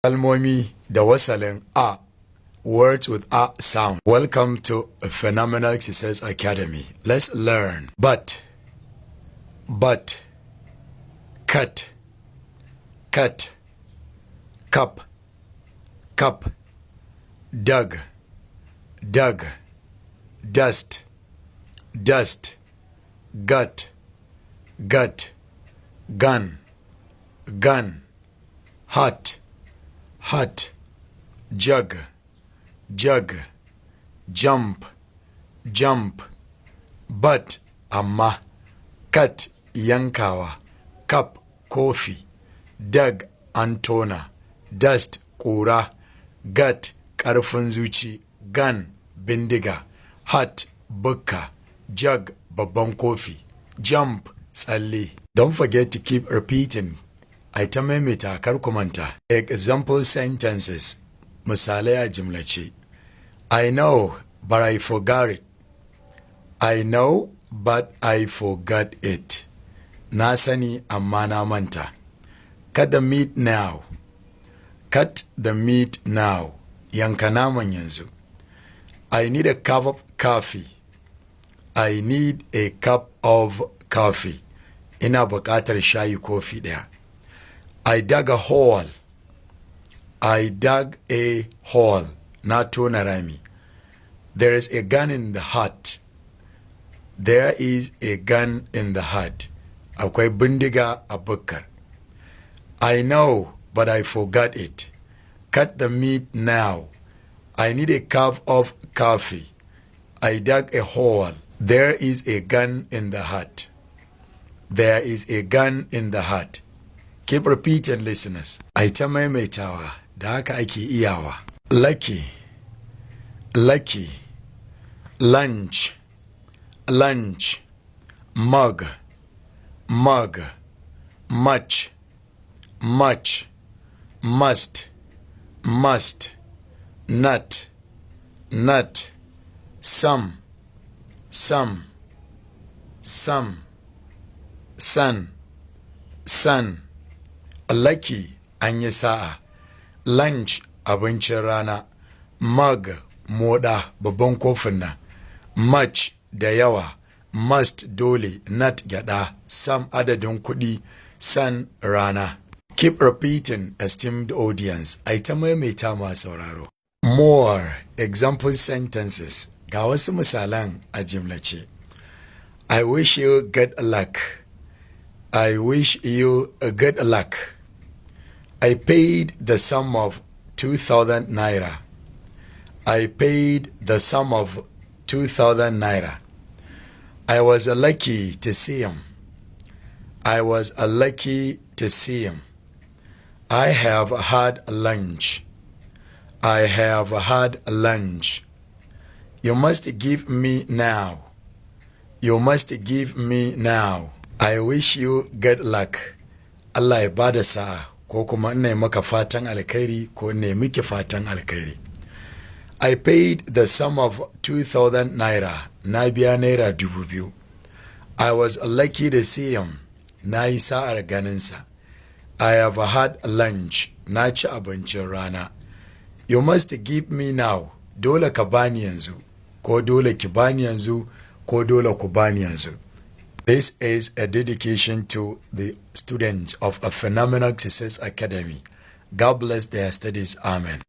Kalmomi da wasalin A. Words with A sound. Welcome to Phenomenal Success Academy. Let's learn. But, cut, cup, dug, dust, gut, gun, hot, jug, jump, but amma, cut yankawa, cup kofi, dug antona, dust ƙura, gut ƙarfin zuci, gun bindiga, hot bukka, jug babban kofi, jump tsalle. Don't forget to keep repeating. Ai ta maimaita kar ku manta. Example sentences. Misalai a jimlace. I know, but I forgot it. I know, but I forgot it. Na sani amma na manta. Cut the meat now. Cut the meat now. Yanka naman yanzu. I need a cup of coffee. I need a cup of coffee. Ina buƙatar shayi kofi ɗaya. I dug a hole. I dug a hole. Na tona rami. There is a gun in the hut. There is a gun in the hut. Akwai bindiga a bukkar. I know, but I forgot it. Cut the meat now. I need a cup of coffee. I dug a hole. There is a gun in the hut. There is a gun in the hut. Keep repeating, listeners. Ai ta maimaitawa da haka ake iyawa. Lucky, lunch, mug, much, must, nut, some, sun. Lucky an yi sa'a, lunch abincin rana, mug moɗa babban kofin nan, much da yawa, must dole, nut gyaɗa, some adadin kuɗi, sun rana. Keep repeating, esteemed audience. Ai ta maimaita masu sauraro. More example sentences. Ga wasu misalan a jimlace. I wish you good luck. I wish you good luck. I paid the sum of 2,000 naira. I paid the sum of 2,000 naira. I was lucky to see him. I was lucky to see him. I have had lunch. I have had lunch. You must give me now. You must give me now. I wish you good luck. Allah ya bada sa'a ko kuma ina maka fatan alkhairi ko ne miki fatan alkhairi. I paid the sum of 2,000 naira. Na biya naira 2,000. I was lucky to see him. Na yi sa'ar ganinsa. I have had lunch. Na ci abincin rana. You must give me now. Dole ka bani yanzu. Ko dole ki bani yanzu. Ko dole ku bani yanzu. This is a dedication to the students of a Phenomenal Success Academy. God bless their studies. Amen.